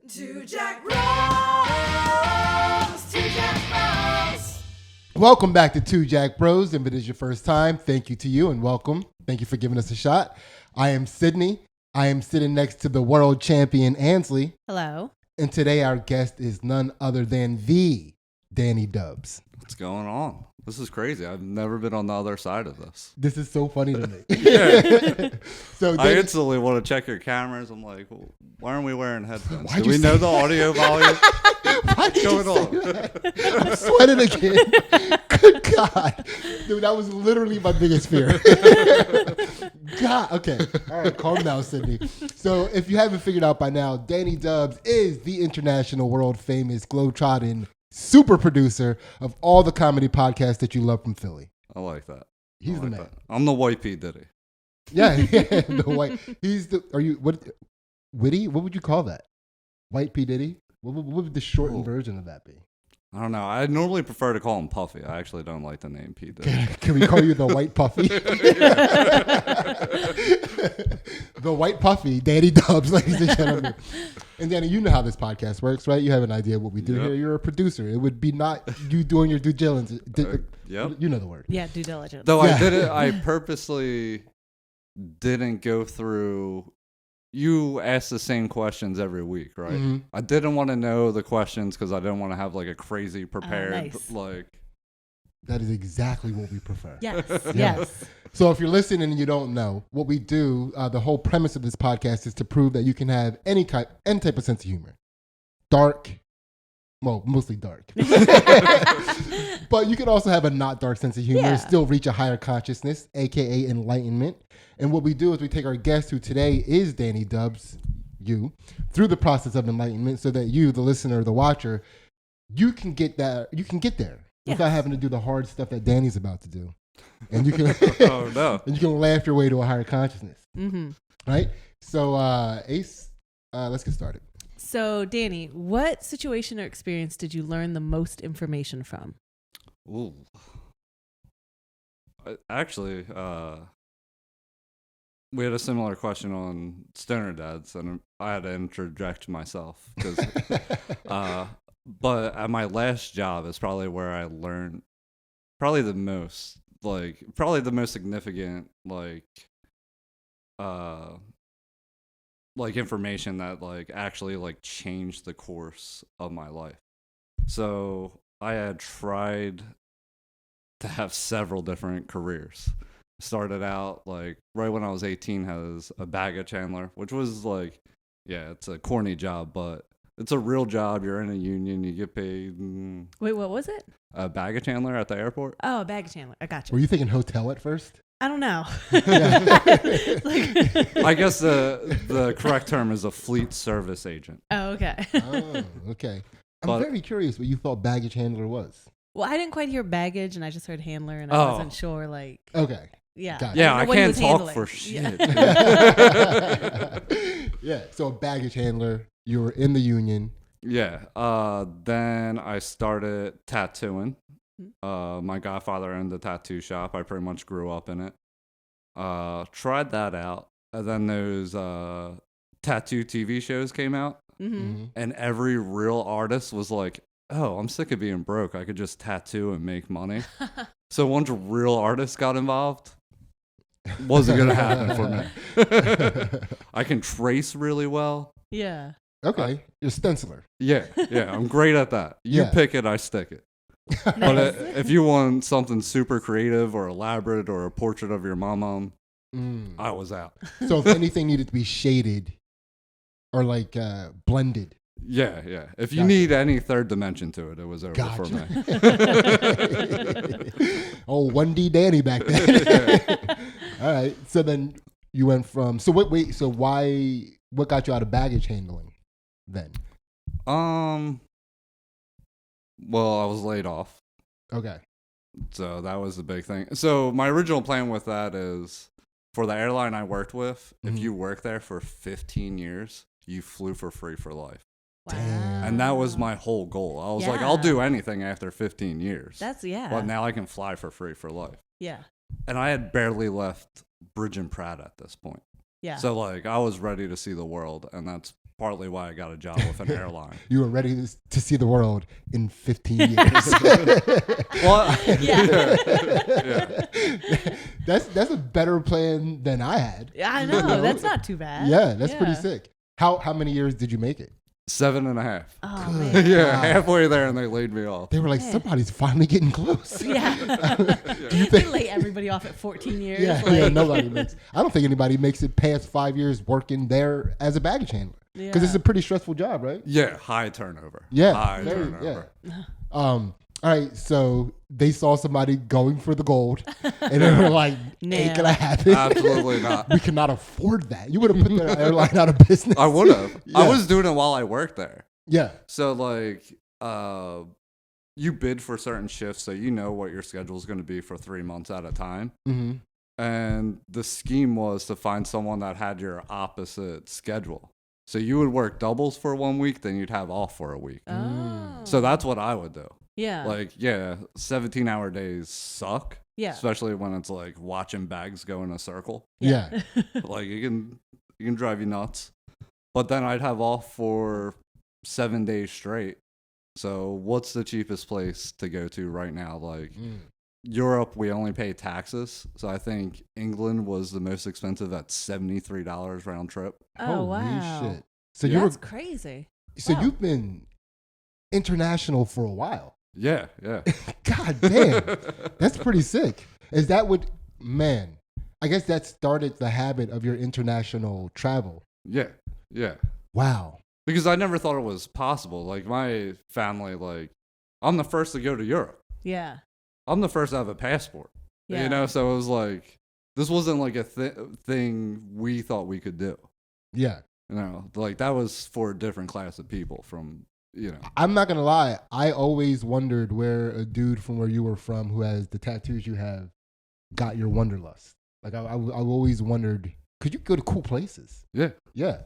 Two Jack Bros. Two Jack Bros. Welcome back to Two Jack Bros. If it is your first time, thank you to you and welcome. Thank you for giving us a shot. I am Sidney. I am sitting next to the world champion Ansley. Hello. And today our guest is none other than the Danny Dubz. What's going on? This is crazy. I've never been on the other side of this. This is so funny to me. So I instantly want to check your cameras. I'm like, well, why aren't we wearing headphones? Why'd Do you we know say the audio volume? What's going on? I'm sweating again. Good God. Dude, that was literally my biggest fear. God. Okay. All right. Calm down, Sidney. So if you haven't figured out by now, Danny Dubz is the international world famous globetrotting super producer of all the comedy podcasts that you love from Philly. I like that. He's the man. That. I'm the white P. Diddy. Yeah. The white. He's the, are you, what, witty? What would you call that? White P. Diddy? What would the shortened version of that be? I don't know. I normally prefer to call him Puffy. I actually don't like the name P. Diddy. Can we call you the White Puffy? The White Puffy, Danny Dubz, ladies and gentlemen. And Danny, you know how this podcast works, right? You have an idea of what we do here. You're a producer. It would be not you doing your due diligence. Yep. You know the word. Yeah, due diligence. Though I purposely didn't go through. You ask the same questions every week, right? Mm-hmm. I didn't want to know the questions because I didn't want to have like a crazy prepared nice. like. That is exactly what we prefer. Yes, Yeah. yes. So if you're listening and you don't know, what we do, the whole premise of this podcast is to prove that you can have any type of sense of humor. Dark, well, mostly dark. But you can also have a not dark sense of humor and still reach a higher consciousness, a.k.a. enlightenment. And what we do is we take our guest, who today is Danny Dubz, you, through the process of enlightenment so that you, the listener, the watcher, you can get there without having to do the hard stuff that Danny's about to do. And you can Oh no! and you can laugh your way to a higher consciousness. Mm-hmm. Right? So Ace, let's get started. So, Danny, what situation or experience did you learn the most information from? Ooh. Actually, we had a similar question on Stoner Dadz, and I had to interject myself because. But at my last job is probably where I learned probably the most significant information that actually changed the course of my life. So I had tried to have several different careers. Started out right when I was 18 as a baggage handler, which was it's a corny job, but it's a real job. You're in a union. You get paid. Wait, what was it? A baggage handler at the airport. Oh, a baggage handler. I got you. Were you thinking hotel at first? I don't know. I guess the correct term is a fleet service agent. Oh, okay. Oh, okay. I'm very curious what you thought baggage handler was. Well, I didn't quite hear baggage, and I just heard handler, and I wasn't sure. Okay. Yeah. Gotcha. Yeah, I can't talk handling. for shit. Yeah. So a baggage handler. You were in the union. Yeah. Then I started tattooing. My godfather owned a tattoo shop. I pretty much grew up in it. Tried that out. And then those tattoo TV shows came out. Mm-hmm. And every real artist was like, oh, I'm sick of being broke. I could just tattoo and make money. So once real artists got involved, wasn't going to happen for me. I can trace really well. Yeah. Okay. You're a stenciler. Yeah, I'm great at that. You pick it, I stick it. But if you want something super creative or elaborate or a portrait of your mom, I was out. So if anything needed to be shaded or blended. Yeah. If you need any third dimension to it, it was over for me. Oh, 1D Danny back then. All right. So then you went from, what got you out of baggage handling then? Well, I was laid off. Okay. So that was the big thing. So my original plan with that is for the airline I worked with, if you work there for 15 years, you flew for free for life. Wow. And that was my whole goal. I was like, I'll do anything after 15 years. But now I can fly for free for life. Yeah. And I had barely left Bridge and Pratt at this point. Yeah. So I was ready to see the world, and that's partly why I got a job with an airline. You were ready to see the world in 15 years. Well, Yeah. yeah. That's a better plan than I had. Yeah, I know. That's not too bad. Yeah, that's pretty sick. How many years did you make it? 7.5. Oh, Good. man. Yeah, halfway there, and they laid me off. They were like, Yeah. somebody's finally getting close. Yeah. Do you They think? lay everybody off at 14 years. Yeah, like- yeah, nobody makes. I don't think anybody makes it past 5 years working there as a baggage handler because it's Yeah. a pretty stressful job, right? Yeah, high turnover. Yeah, high very- turnover. yeah. All right, so they saw somebody going for the gold, and they were like, "Ain't Nah. gonna happen. Absolutely not. We cannot afford that. You would have put the airline out of business." I would have. I Yeah. was doing it while I worked there. Yeah. So like, you bid for certain shifts, so you know what your schedule is going to be for 3 months at a time. Mm-hmm. And the scheme was to find someone that had your opposite schedule. So you would work doubles for 1 week, then you'd have off for a week. Oh. So that's what I would do. Yeah. Like, yeah, 17-hour days suck. Yeah. Especially when it's like watching bags go in a circle. Yeah. Like it can drive you nuts. But then I'd have off for 7 days straight. So what's the cheapest place to go to right now? Like Europe, we only pay taxes. So I think England was the most expensive at $73 round trip. Oh, Holy wow. shit! So you were That's crazy. so wow. you've been international for a while. Yeah, yeah. God damn, that's pretty sick. Is that what? Man, I guess that started the habit of your international travel. Yeah, yeah. Wow. Because I never thought it was possible. Like my family, like I'm the first to go to Europe. Yeah. I'm the first to have a passport. Yeah. You know, so it was like this wasn't like a thing we thought we could do. Yeah. You know, like that was for a different class of people from, you know. I'm not gonna lie. I always wondered where a dude from where you were from, who has the tattoos you have, got your wanderlust. Like I always wondered, could you go to cool places? Yeah. Yeah.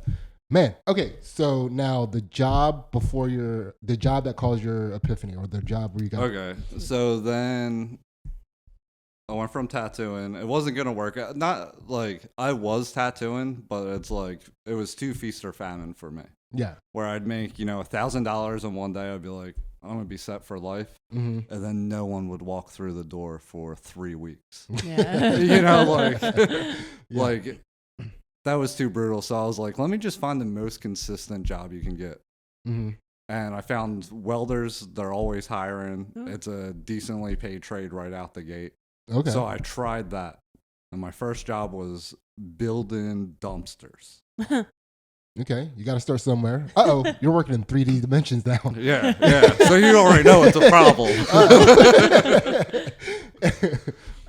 Man, okay, so now the job that caused your epiphany, or the job where you got Okay. So then I went from tattooing. It wasn't going to work out. Not like I was tattooing, but it's like it was too feast or famine for me. Yeah. Where I'd make, $1,000 in one day. I'd be like, I'm going to be set for life. Mm-hmm. And then no one would walk through the door for 3 weeks. Yeah. Like that was too brutal. So I was like, let me just find the most consistent job you can get. Mm-hmm. And I found welders. They're always hiring. Mm. It's a decently paid trade right out the gate. Okay. So I tried that. And my first job was building dumpsters. Okay, you got to start somewhere. You're working in 3D dimensions now. Yeah, yeah. So you already know it's a problem.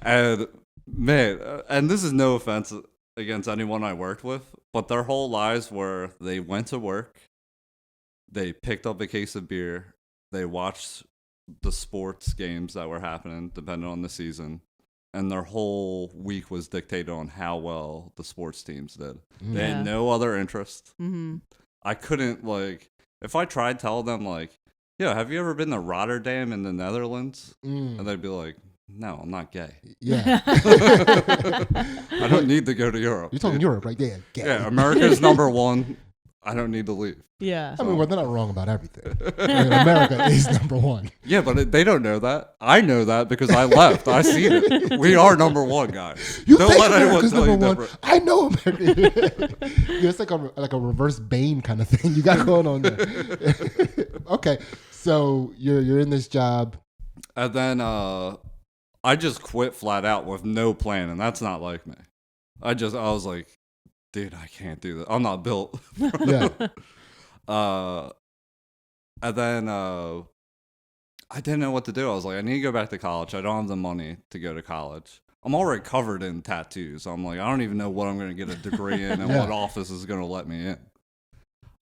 And man, and this is no offense against anyone I worked with, but their whole lives were they went to work, they picked up a case of beer, they watched the sports games that were happening, depending on the season, and their whole week was dictated on how well the sports teams did. They Yeah. had no other interest. Mm-hmm. I couldn't, if I tried telling them, yeah, have you ever been to Rotterdam in the Netherlands? And they'd be like, no, I'm not gay. Yeah. I don't need to go to Europe. You're talking Europe right there. Gay. Yeah, America's number one. I don't need to leave. Yeah. I mean, well, they're not wrong about everything. I mean, America is number one. Yeah, but they don't know that. I know that because I left. I seen it. We are number one, guys. You Don't think let anyone America's tell you number one? different. I know America. Yeah, it's like a reverse Bane kind of thing you got going on there. Okay, so you're in this job. And then I just quit flat out with no plan, and that's not like me. I was like, dude, I can't do that. I'm not built. Yeah. And then I didn't know what to do. I was like, I need to go back to college. I don't have the money to go to college. I'm already covered in tattoos. I'm like, I don't even know what I'm going to get a degree in and Yeah. what office is going to let me in.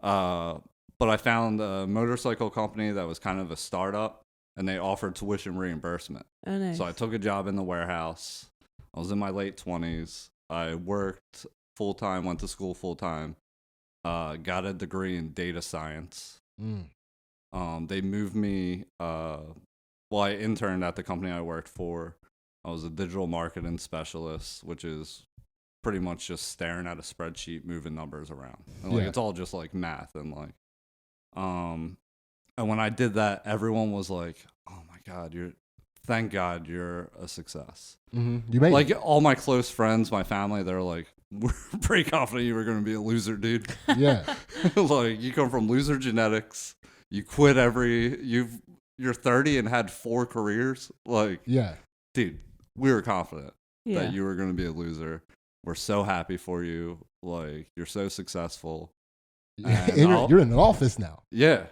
But I found a motorcycle company that was kind of a startup, and they offered tuition reimbursement. Oh, nice. So I took a job in the warehouse. I was in my late 20s. I worked full-time, went to school full-time, got a degree in data science. They moved me, I interned at the company I worked for. I was a digital marketing specialist, which is pretty much just staring at a spreadsheet, moving numbers around. And like, Yeah. it's all just like math and like, and when I did that, everyone was like, oh my God, thank God you're a success. Mm-hmm. You made Like it. all my close friends, my family, they're like, we're pretty confident you were going to be a loser, dude. Yeah. Like you come from loser genetics. You quit you're 30 and had 4 careers. Like, Yeah. dude, we were confident Yeah. that you were going to be a loser. We're so happy for you. Like, you're so successful. And You're in an office now. Yeah.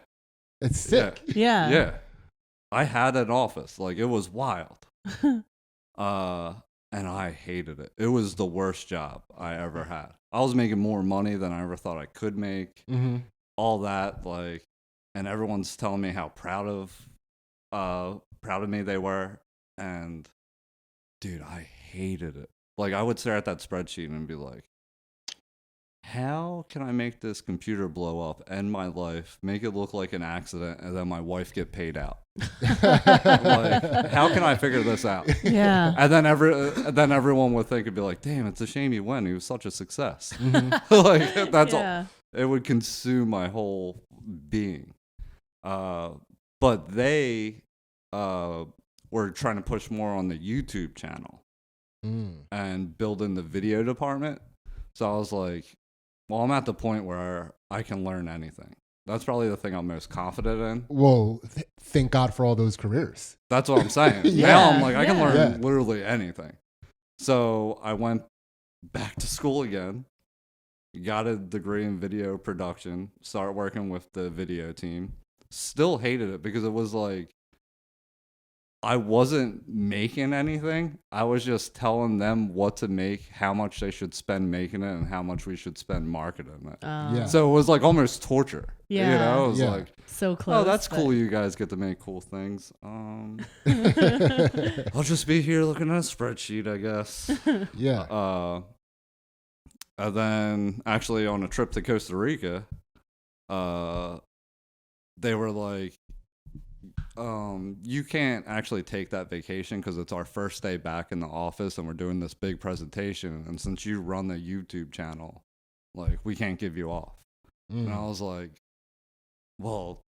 It's sick. Yeah. Yeah. I had an office. Like, it was wild. And I hated it. It was the worst job I ever had. I was making more money than I ever thought I could make. Mm-hmm. All that, like, and everyone's telling me how proud of me they were. And dude, I hated it. Like, I would stare at that spreadsheet and be like, how can I make this computer blow up, end my life, make it look like an accident, and then my wife get paid out? Like, how can I figure this out? Yeah. And then everyone would think, it'd be like, damn, it's a shame he went. He was such a success. Mm-hmm. Like, that's all. Yeah. It would consume my whole being. But they were trying to push more on the YouTube channel and build in the video department. So I was like, well, I'm at the point where I can learn anything. That's probably the thing I'm most confident in. Whoa. Thank God for all those careers. That's what I'm saying. Yeah. Now I'm like, I can Yeah. learn Yeah. literally anything. So I went back to school again, got a degree in video production, started working with the video team. Still hated it because it was like, I wasn't making anything. I was just telling them what to make, how much they should spend making it, and how much we should spend marketing it. Yeah. So it was like almost torture. Yeah. You know, it was Yeah. like, So close. oh, that's but- cool. You guys get to make cool things. I'll just be here looking at a spreadsheet, I guess. Yeah. And then actually on a trip to Costa Rica, they were like, you can't actually take that vacation because it's our first day back in the office and we're doing this big presentation. And since you run the YouTube channel, like, we can't give you off. And I was like, well,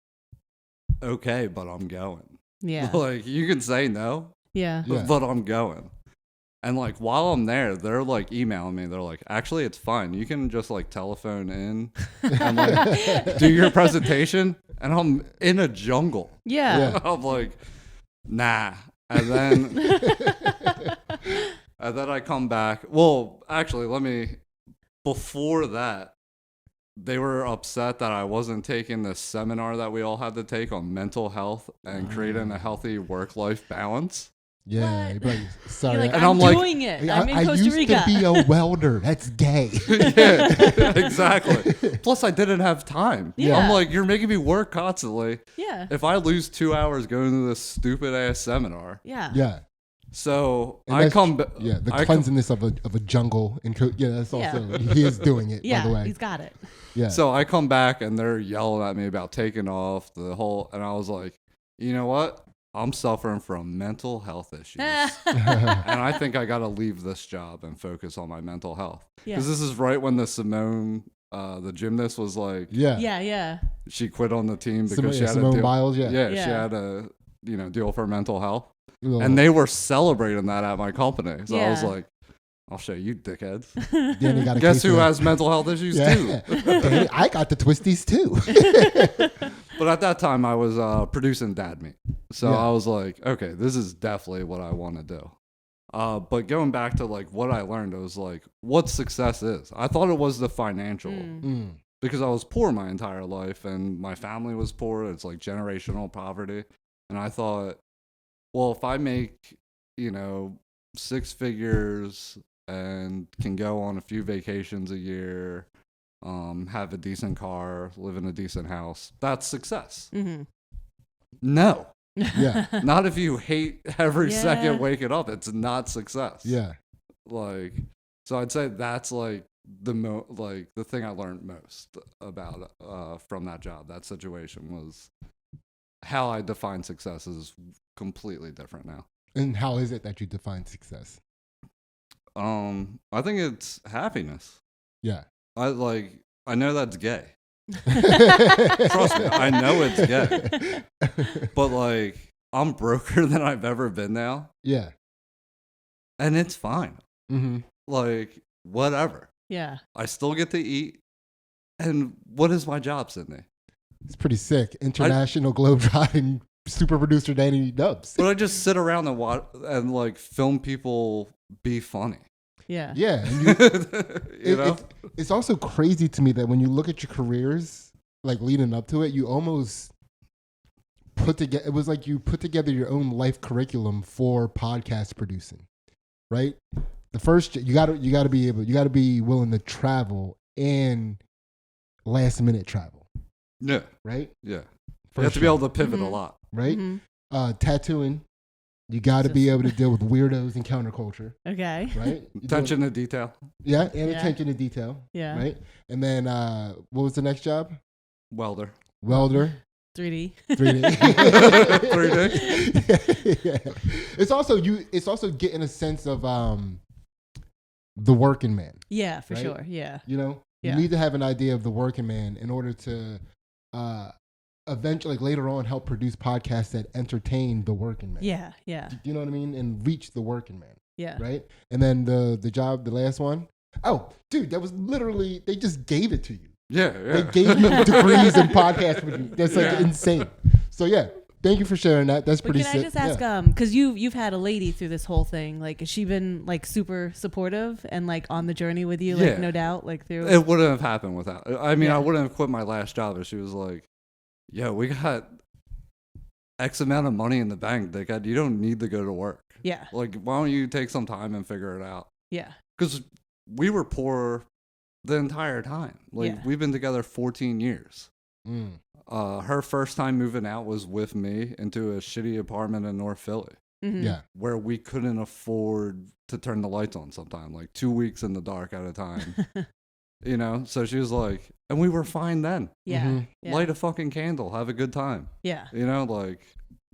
okay, but I'm going. Yeah. Like, you can say no, Yeah. Yeah. but I'm going. And like, while I'm there, they're like emailing me. They're like, actually, it's fine. You can just like telephone in and like do your presentation. And I'm in a jungle. Yeah. Yeah. I'm like, nah. And then I come back. Well, actually, before that, they were upset that I wasn't taking the seminar that we all had to take on mental health and creating a healthy work-life balance. Yeah. What? But sorry. You're like, And I'm I'm like, doing it. I, I'm in I Costa used Rica. to be a welder. That's gay. Yeah, exactly. Plus, I didn't have time. Yeah. I'm like, you're making me work constantly. Yeah. If I lose 2 hours going to this stupid ass seminar, Yeah. Yeah. so And I that's- come back. Yeah. The cleansiness of a jungle. Yeah. That's also, he is doing it, Yeah. by the way. He's got it. Yeah. So I come back and they're yelling at me about taking off and I was like, you know what? I'm suffering from mental health issues. And I think I got to leave this job and focus on my mental health. Yeah. Because this is right when the Simone, the gymnast, was like, yeah. Yeah. Yeah. she quit on the team because she had Simone a deal. Biles. Yeah. Yeah, Yeah. she had a deal for mental health. Little- And they were celebrating that at my company. So I was Yeah. like, I'll show you dickheads. Danny got a Guess case who of- has mental health issues too? Danny, I got the twisties too. But at that time, I was producing Dad Meat. So Yeah. I was like, okay, this is definitely what I want to do. But going back to like what I learned, it was like what success is. I thought it was the financial because I was poor my entire life and my family was poor. It's like generational poverty. And I thought, well, if I make, 6 figures and can go on a few vacations a year, have a decent car, live in a decent house, that's success. Mm-hmm. No, Yeah. not if you hate every Yeah. second waking up. It's not success. Yeah. Like, so I'd say that's like the thing I learned most about from that job. That situation was how I define success is completely different now. And how is it that you define success? I think it's happiness. Yeah. I know that's gay. Trust me, I know it's gay. But like, I'm broker than I've ever been now. Yeah. And it's fine. Mm-hmm. Like, whatever. Yeah. I still get to eat. And what is my job, Sydney? It's pretty sick. International globetrotting super producer Danny Dubz. But I just sit around and watch and like film people be funny. Yeah. Yeah. And You know? it's also crazy to me that when you look at your careers, like leading up to it, you almost put together, it was like you put together your own life curriculum for podcast producing, right? The first, you gotta be willing to travel and last minute travel, Yeah. right? Yeah. First You have to be able job, to pivot a Mhm. lot. right? Mhm. Tattooing, you got to be able to deal with weirdos and counterculture, Okay. right? You do- Attention to detail. Yeah, and Yeah. attention to detail, Yeah. right? And then what was the next job? Welder. Welder. 3D. 3D. 3D. Yeah. It's also getting a sense of the working man. Yeah, for Right? sure. Yeah. You know, Yeah. you need to have an idea of the working man in order to eventually, like later on, help produce podcasts that entertain the working man. Yeah. Yeah. You know what I mean? And reach the working man, Yeah. right? And then the job, the last one. Oh, dude, that was literally, they just gave it to you. Yeah. They Yeah. gave you degrees in podcast producing. That's like insane. So yeah, thank you for sharing that. That's But pretty can sick. I just ask, Yeah. because you've had a lady through this whole thing, like, has she been like super supportive and like on the journey with you, like Yeah. no doubt, like through? It wouldn't have happened without. I mean, Yeah. I wouldn't have quit my last job if she was like, "Yo, we got X amount of money in the bank. You don't need to go to work. Yeah. Like, why don't you take some time and figure it out?" Yeah. Because we were poor the entire time. Like, Yeah. we've been together 14 years. Mm. Her first time moving out was with me into a shitty apartment in North Philly Mhm. Yeah. where we couldn't afford to turn the lights on sometime, like 2 weeks in the dark at a time. You know? So she was like, and we were fine then. Yeah. Mhm. Yeah. Light a fucking candle, have a good time. Yeah. You know, like,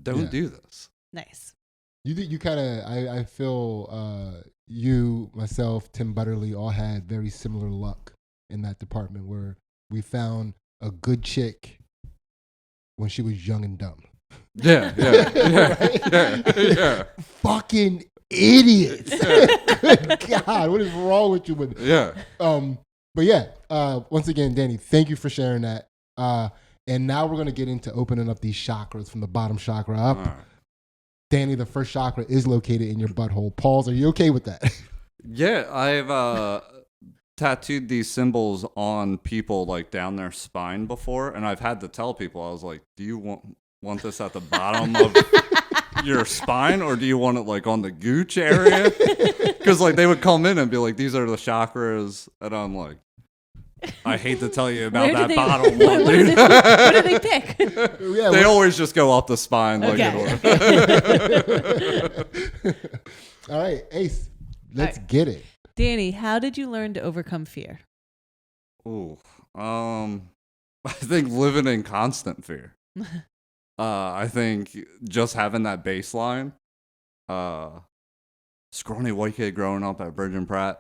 don't Yeah. do this. Nice. You kind of, I feel you, myself, Tim Butterly all had very similar luck in that department where we found a good chick when she was young and dumb. Yeah, yeah, yeah, Right? yeah, Fucking idiots. Good God, what is wrong with you? yeah. But yeah, once again, Danny, thank you for sharing that. And now we're going to get into opening up these chakras from the bottom chakra up. All right. Danny, the first chakra is located in your butthole. Pauls, are you okay with that? Yeah, I've tattooed these symbols on people like down their spine before, and I've had to tell people, I was like, do you want this at the bottom of your spine, or do you want it like on the gooch area? Because like they would come in and be like, these are the chakras, and I'm like, I hate to tell you about Where do that they- bottom what, one, what do dude. what do they pick? Yeah, They always just go up the spine like in order. All right, Ace, let's All right. get it. Danny, how did you learn to overcome fear? Ooh, I think living in constant fear. I think just having that baseline. Scrawny white kid growing up at Virgin Pratt.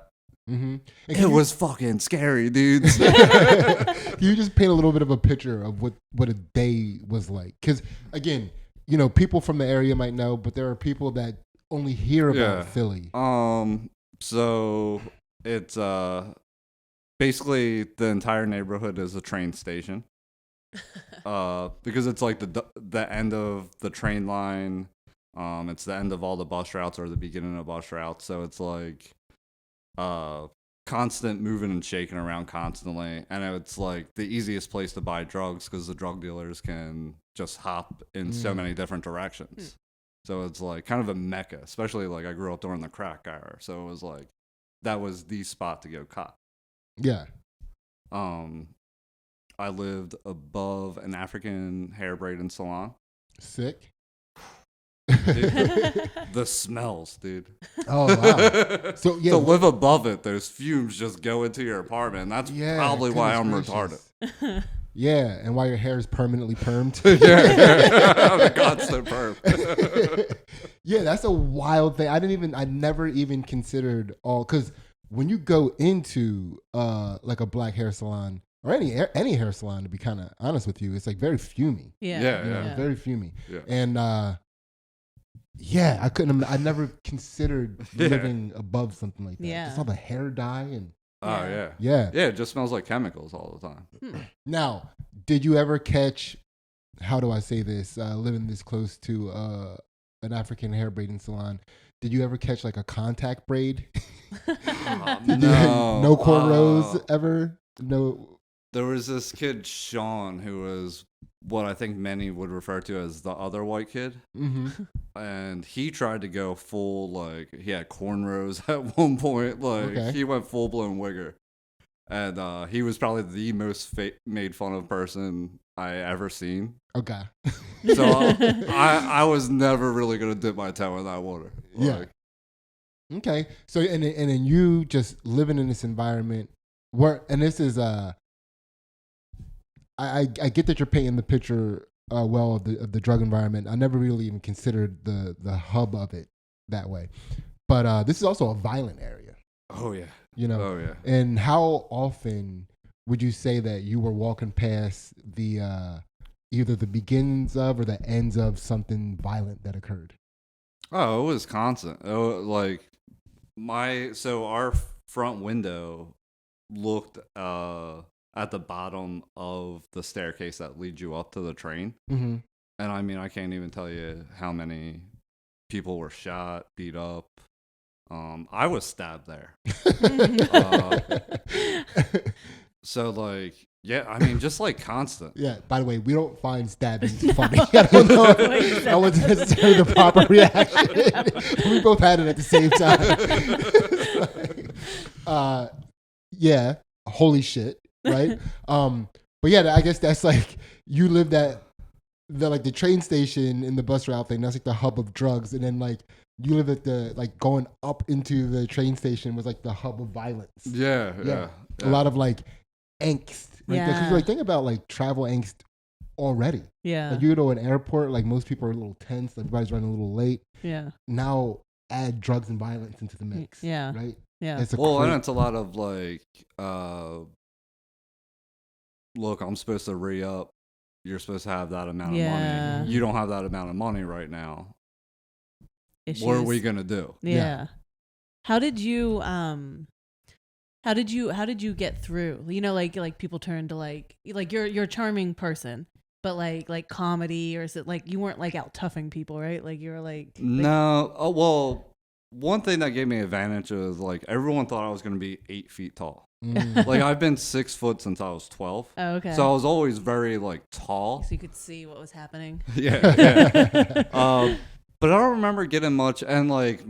Mm-hmm. It was fucking scary, dudes. Can you just paint a little bit of a picture of what a day was like? Because again, you know, people from the area might know, but there are people that only hear about Yeah. Philly. So it's basically the entire neighborhood is a train station. Because it's like the end of the train line. It's the end of all the bus routes or the beginning of bus routes. So it's like constant moving and shaking around constantly. And it's like the easiest place to buy drugs because the drug dealers can just hop in so many different directions. So it's like kind of a mecca, especially like I grew up during the crack era. So it was like, that was the spot to go cop. Yeah. I lived above an African hair braiding salon. Sick. The smells, dude. Oh wow. So yeah, To live above it, those fumes just go into your apartment. And that's yeah, probably why I'm goodness retarded. gracious. Yeah, and while your hair is permanently permed. The constant perm. Yeah, that's a wild thing. I never even considered all, because when you go into like a black hair salon or any hair salon, to be kind of honest with you, it's like very fumey. Yeah. You know, very fumey. Yeah. And I never considered living above something like that. Yeah. Just all the hair dye and Oh yeah. yeah. Yeah, it just smells like chemicals all the time. Now, did you ever catch, how do I say this, living this close to an African hair braiding salon, did you ever catch like a contact braid? No cornrows ever? No. There was this kid, Sean, who was what I think many would refer to as the other white kid. Mm-hmm. And he tried to go full, like, he had cornrows at one point. Like, Okay. he went full-blown wigger. And he was probably the most made fun of person I ever seen. Okay. So I was never really going to dip my toe in that water. Yeah. Like, Okay. So and then you just living in this environment where, and this is I get that you're painting the picture well of the drug environment. I never really even considered the hub of it that way. But this is also a violent area. oh, yeah. You know. Oh, yeah. And how often would you say that you were walking past the either the beginnings of or the ends of something violent that occurred? Oh, it was constant. Oh, like, so our front window looked at the bottom of the staircase that leads you up to the train. Mm-hmm. And I mean, I can't even tell you how many people were shot, beat up. I was stabbed there. So, like, yeah, I mean, just like constant. Yeah, by the way, we don't find stabbing funny. I don't know if that wasn't necessarily the proper reaction. We both had it at the same time. Yeah, holy shit, right? But yeah, I guess that's like, you lived at the train station in the bus route thing. That's like the hub of drugs, and then like you live at the, like, going up into the train station was like the hub of violence. Yeah. A lot of like angst. Right? Yeah. Because like think about like travel angst already. Yeah. Like you go to an airport, like most people are a little tense, everybody's running a little late. Yeah. Now add drugs and violence into the mix. Yeah. Right? Yeah. It's a Well, and it's a lot of like, look, I'm supposed to re-up. You're supposed to have that amount of money. You don't have that amount of money right now. Issues. What are we gonna do? Yeah. How did you get through? You know, like people turn to like you're a charming person, but like comedy, or is it like you weren't like out toughing people, right? Like you were like No. Oh well, one thing that gave me advantage is like everyone thought I was gonna be 8 feet tall. Like I've been 6 foot since I was 12. Oh, okay. So I was always very like tall. So you could see what was happening. Yeah. But I don't remember getting much, and like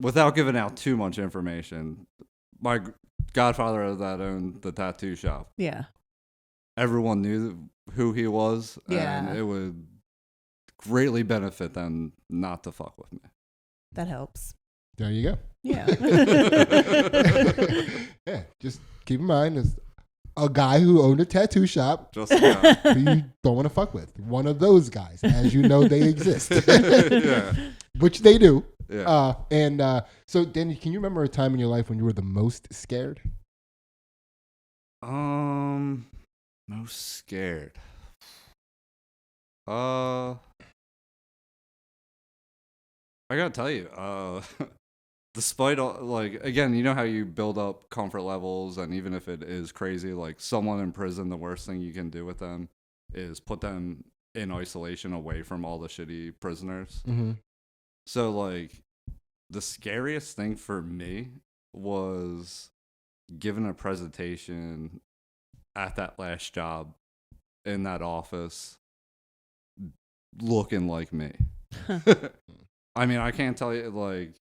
without giving out too much information, my godfather that owned the tattoo shop. Yeah. Everyone knew who he was, Yeah. and it would greatly benefit them not to fuck with me. That helps. There you go. Yeah. Yeah, just keep in mind, there's a guy who owned a tattoo shop Just who you don't want to fuck with. One of those guys, as you know, they exist. yeah. Which they do. Yeah. So, Danny, can you remember a time in your life when you were the most scared? Most scared. I gotta tell you, despite all, like, again, you know how you build up comfort levels, and even if it is crazy, like someone in prison, the worst thing you can do with them is put them in isolation away from all the shitty prisoners. Mm-hmm. So, like, the scariest thing for me was giving a presentation at that last job in that office looking like me. I mean, I can't tell you, like,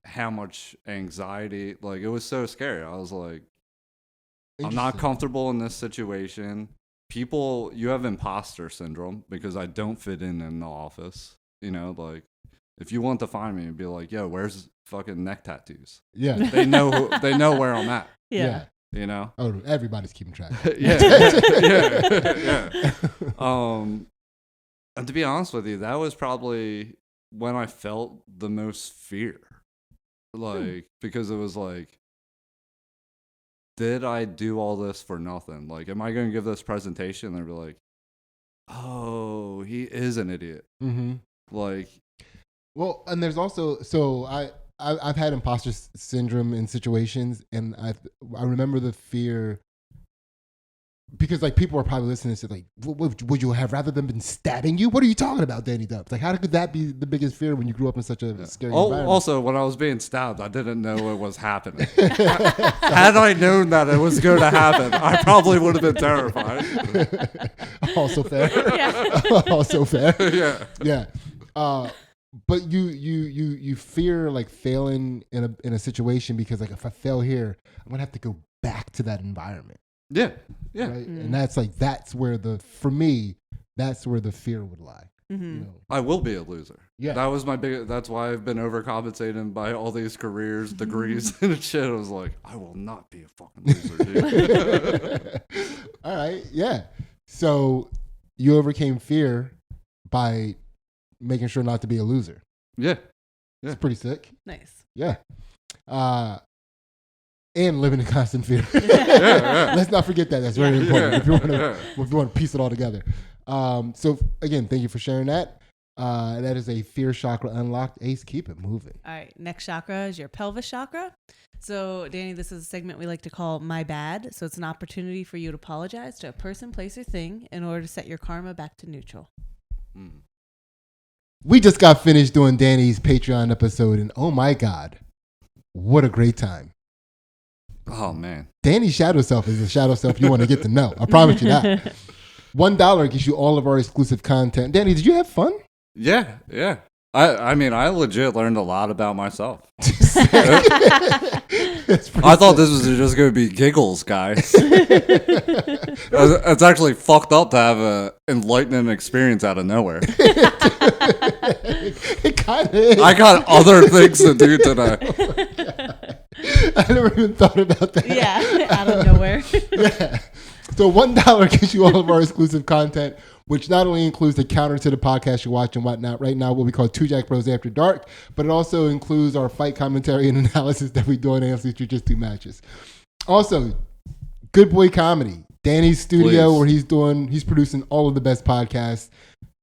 how much anxiety, like, it was so scary. I was like, I'm not comfortable in this situation. People, you have imposter syndrome because I don't fit in the office. You know, like, if you want to find me and be like, yo, where's fucking neck tattoos? Yeah. They know where I'm at. Yeah. you know? Oh, everybody's keeping track. yeah. And to be honest with you, that was probably when I felt the most fear. Like, because it was like, did I do all this for nothing? Like, am I going to give this presentation and they'll be like, oh, he is an idiot. Mm-hmm. Like, well, and there's also, so I've had imposter syndrome in situations, and I remember the fear, because like people are probably listening to like, would you have rather than been stabbing you? What are you talking about, Danny Dubz? Like, how could that be the biggest fear when you grew up in such a scary environment? Also, when I was being stabbed, I didn't know it was happening. Had I known that it was going to happen, I probably would have been terrified. Also fair. Yeah. Also fair. Yeah. Yeah. But you fear like failing in a situation because like if I fail here, I'm gonna have to go back to that environment. Yeah. Right? And that's where for me, that's where the fear would lie. Mm-hmm. You know? I will be a loser. Yeah. That was my big. That's why I've been overcompensating by all these careers, degrees, and shit. I was like, I will not be a fucking loser, dude. All right. Yeah. So you overcame fear by making sure not to be a loser. Yeah. It's pretty sick. Nice. Yeah. And living in constant fear. Yeah. Let's not forget that. That's very important. Yeah. If you want to, Yeah. if you want to piece it all together. So again, thank you for sharing that. That is a fear chakra unlocked. Ace, keep it moving. All right. Next chakra is your pelvis chakra. So, Danny, this is a segment we like to call My Bad. So it's an opportunity for you to apologize to a person, place, or thing in order to set your karma back to neutral. We just got finished doing Danny's Patreon episode, and oh my God, what a great time. Oh man. Danny's shadow self is the shadow self you want to get to know. I promise you that. $1 gives you all of our exclusive content. Danny, did you have fun? Yeah. I mean, I legit learned a lot about myself. That's pretty I thought sick. this was just going to be giggles, guys. It's actually fucked up to have a enlightening experience out of nowhere. It kind of is. I got other things to do today. I never even thought about that. Yeah, out of nowhere. Yeah. So $1 gives you all of our exclusive content, which not only includes the counter to the podcast you watch and whatnot right now, what we call Two Jack Bros After Dark, but it also includes our fight commentary and analysis that we do in Ansley's Jiu-Jitsu matches. Also, Good Boy Comedy, Danny's studio, Please. where he's producing all of the best podcasts.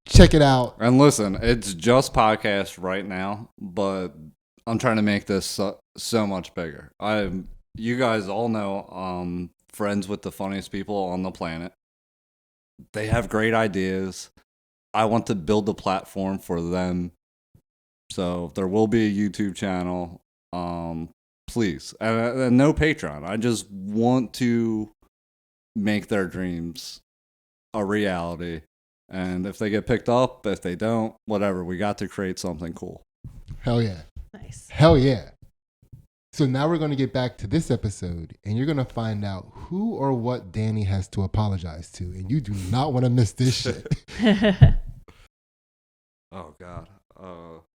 Check it out. And listen, it's just podcast right now, but I'm trying to make this so much bigger. You guys all know friends with the funniest people on the planet. They have great ideas. I want to build a platform for them. So there will be a YouTube channel. Please. And no Patreon. I just want to make their dreams a reality. And if they get picked up, if they don't, whatever, we got to create something cool. Hell yeah. Nice. Hell yeah. So now we're going to get back to this episode, and you're going to find out who or what Danny has to apologize to, and you do not want to miss this shit. Oh, God. All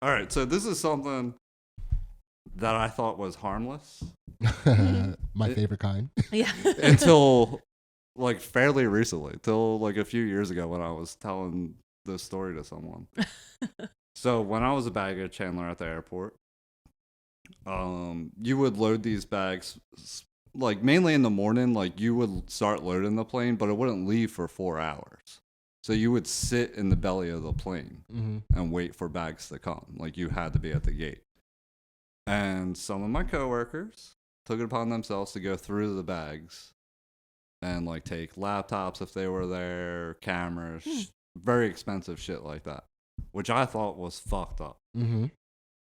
right, so this is something that I thought was harmless My favorite kind. Yeah. until, like, fairly recently, till, like, a few years ago when I was telling this story to someone. So when I was a baggage handler at the airport, you would load these bags, like mainly in the morning, like you would start loading the plane, but it wouldn't leave for 4 hours. So you would sit in the belly of the plane and wait for bags to come. Like you had to be at the gate. And some of my coworkers took it upon themselves to go through the bags and like take laptops if they were there, cameras, very expensive shit like that, which I thought was fucked up.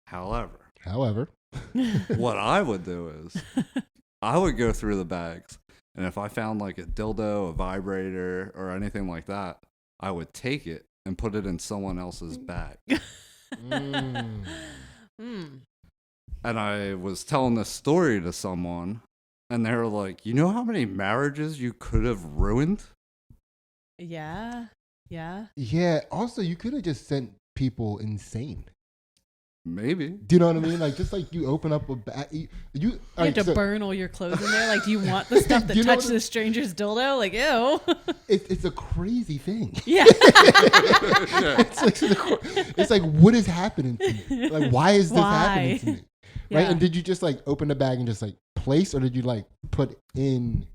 However, what I would do is I would go through the bags, and if I found like a dildo, a vibrator, or anything like that, I would take it and put it in someone else's bag. And I was telling this story to someone, and they were like, you know how many marriages you could have ruined? Yeah. Yeah. Also, you could have just sent people insane. Maybe. Do you know what I mean? Like, just like you open up a bag. You You have to burn all your clothes in there. Like, do you want the stuff that You know touched what- the stranger's dildo? Like, ew. It's a crazy thing. Yeah. It's like, what is happening to me? Like, why is this happening Why? to me? Right? Yeah. And did you just like open the bag and just like place, or did you like put in?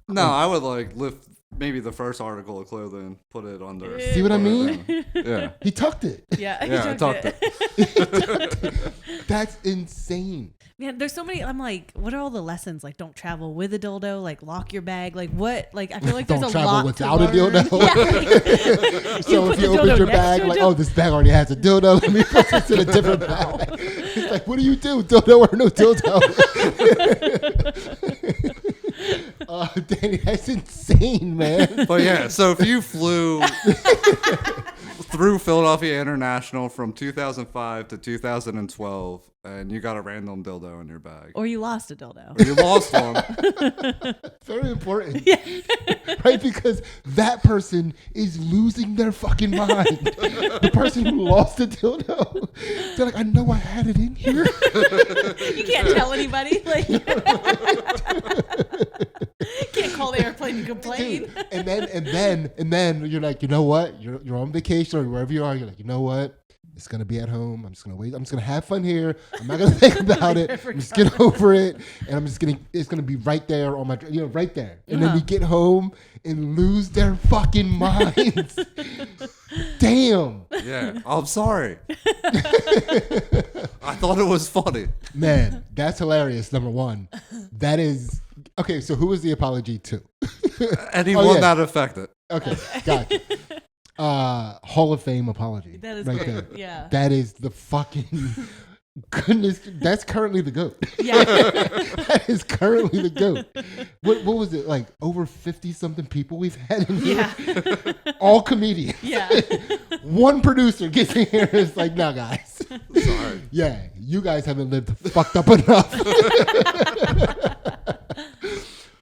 No, I would like lift maybe the first article of clothing, put it under. See what I mean? Yeah. He tucked it. Yeah. Yeah, I tucked it. That's insane. Man, there's so many. I'm like, what are all the lessons? Like, don't travel with a dildo. Like, lock your bag. Like, what? Like, I feel like there's Don't a travel lot without to a dildo. learn. Yeah. So put if you the open dildo your next bag, to a like, dildo. oh, this bag already has a dildo. Let me put this in a different bag. It's like, what do you do? Dildo or no dildo? Danny, that's insane, man. But yeah, so if you flew through Philadelphia International from 2005 to 2012 and you got a random dildo in your bag, Or you lost a dildo. or you lost one, Very important. Right? Because that person is losing their fucking mind. The person who lost the dildo, they're like, I know I had it in here. You can't tell anybody. Like, can't call the airplane and complain. Dude, and then you're like, you know what? You're on vacation or wherever you are. You're like, you know what? It's gonna be at home. I'm just gonna wait. I'm just gonna have fun here. I'm not gonna think about it. I'm just get over it, and it's gonna be right there on my, right there. And then we get home and lose their fucking minds. Damn, yeah, I'm sorry. I thought it was funny. man, that's hilarious. Number one, that is okay. So who was the apology to? Anyone yeah. that affected. Okay, gotcha. Hall of Fame apology. That is right great. there. Yeah. That is the fucking goodness. That's currently the GOAT. Yeah. That is currently the GOAT. What was it, like over 50 something people we've had in here? Yeah. All comedians. Yeah. One producer gets in here and is like, nah, guys. Sorry. Yeah, you guys haven't lived fucked up enough.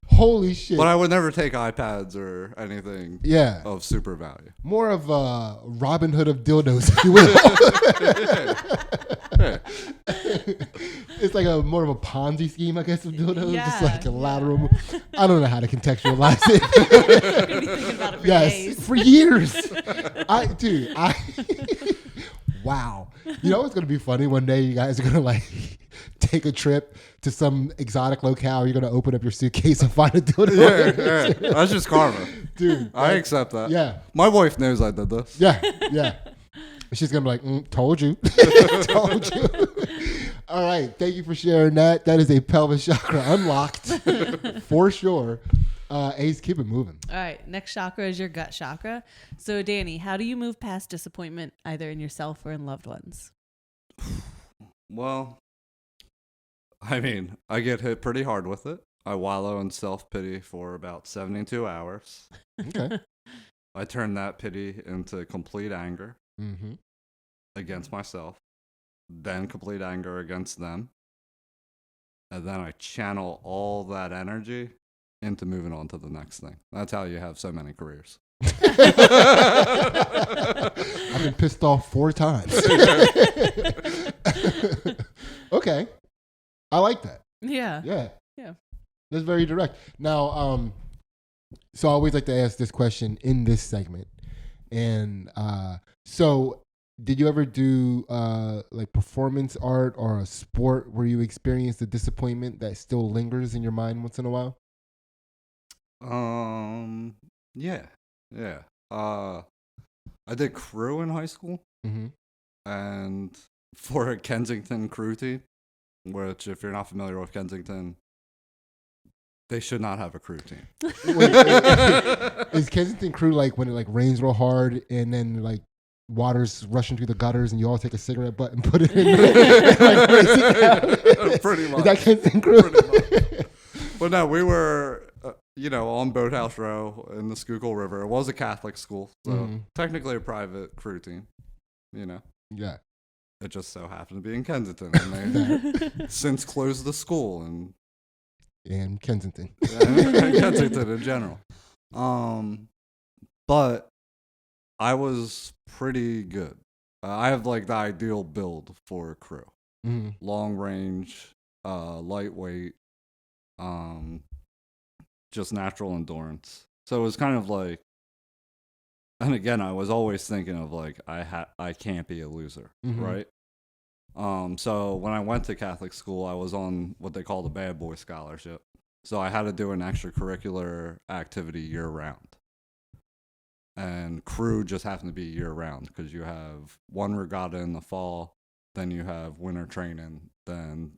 Holy shit. But I would never take iPads or anything Yeah. of super value. More of a Robin Hood of dildos, if you will. It's like more of a Ponzi scheme, I guess, of dildos. Just Yeah, like a lateral. I don't know how to contextualize it. I'm gonna be thinking about it for Yes, days. for years. Wow. You know what's gonna be funny? One day you guys are gonna like take a trip to some exotic locale. You're gonna open up your suitcase and find a dildo. Yeah, that's just karma. Dude. I accept that. Yeah. My wife knows I did this. Yeah. She's gonna be like, told you. Told you. All right. Thank you for sharing that. That is a pelvis chakra unlocked for sure. Ace, keep it moving. All right. Next chakra is your gut chakra. So, Danny, how do you move past disappointment either in yourself or in loved ones? Well, I mean, I get hit pretty hard with it. I wallow in self-pity for about 72 hours. Okay. I turn that pity into complete anger Mm-hmm. against myself, then complete anger against them. And then I channel all that energy into moving on to the next thing. That's how you have so many careers. I've been pissed off 4 times. Okay. I like that. Yeah. Yeah. Yeah. That's very direct. Now, so I always like to ask this question in this segment. And so did you ever do like performance art or a sport where you experienced the disappointment that still lingers in your mind once in a while? Yeah. I did crew in high school, Mm-hmm. and for a Kensington crew team, which if you're not familiar with Kensington, they should not have a crew team. Wait, is Kensington crew like when it like rains real hard and then like water's rushing through the gutters and you all take a cigarette butt and put it in like, race it down? Pretty much. Is that Kensington crew? Pretty much. But no, we were, on Boathouse Row in the Schuylkill River. It was a Catholic school, so technically a private crew team, Yeah. It just so happened to be in Kensington, and they since closed the school and Kensington. Kensington in general. But I was pretty good I have like the ideal build for a crew. Mhm. Long range, lightweight, just natural endurance. So it was kind of like, and again, I was always thinking of like, I can't be a loser, Mhm. right? So when I went to Catholic school, I was on what they call the bad boy scholarship. So I had to do an extracurricular activity year round. And crew just happened to be year round because you have one regatta in the fall, then you have winter training, then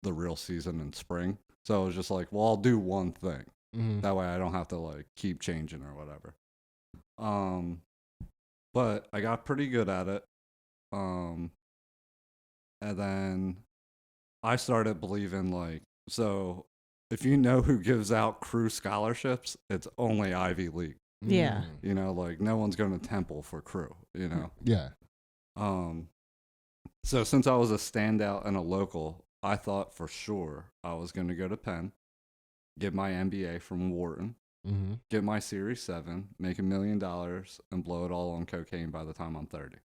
the real season in spring. So it was just like, well, I'll do one thing. Mhm. That way I don't have to like keep changing or whatever. But I got pretty good at it. And then I started believing like, so if you know who gives out crew scholarships, it's only Ivy League. Yeah. Mm. You know, like no one's going to Temple for crew, you know? Yeah. So since I was a standout and a local, I thought for sure I was going to go to Penn, get my MBA from Wharton, Mm-hmm. get my Series 7, make $1 million, and blow it all on cocaine by the time I'm 30.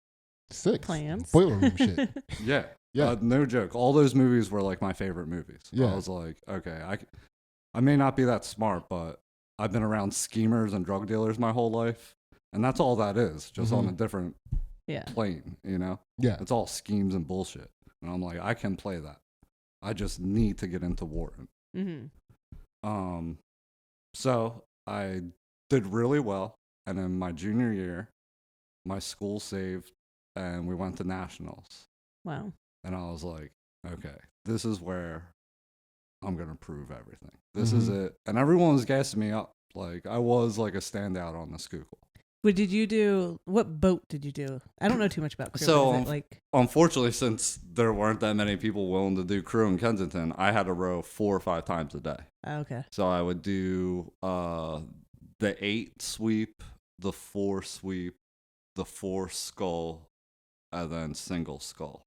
Sick. Plans. Boiler room shit. Yeah. Yeah. No joke. All those movies were like my favorite movies. Yeah. I was like, okay, I may not be that smart, but I've been around schemers and drug dealers my whole life. And that's all that is, just on a different Yeah. plane, you know? Yeah. It's all schemes and bullshit. And I'm like, I can play that. I just need to get into Wharton. Mm-hmm. So I did really well. And in my junior year, my school saved and we went to nationals. Wow. And I was like, okay, this is where I'm going to prove everything. This is it. And everyone was gassing me up. Like, I was like a standout on the Schuylkill. What boat did you do? I don't know too much about crew. So, but is it like, Unfortunately, since there weren't that many people willing to do crew in Kensington, I had to row 4 or 5 times a day. okay. So I would do the 8 sweep, the 4 sweep, the 4 scull, and then single scull,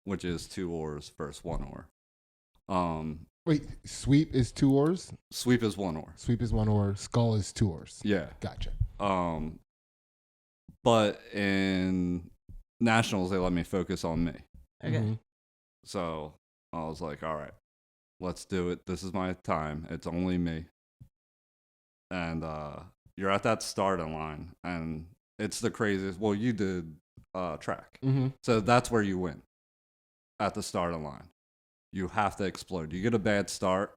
which is 2 oars versus 1 oar. Wait, sweep is 2 oars? Sweep is 1 oar. Sweep is 1 oar. Skull is 2 oars. Yeah. Gotcha. But in nationals, they let me focus on me. Okay. Mhm. So I was like, all right, let's do it. This is my time. It's only me. And you're at that starting line, and it's the craziest. Well, you did track. Mm-hmm. So that's where you win at the starting line. You have to explode. You get a bad start,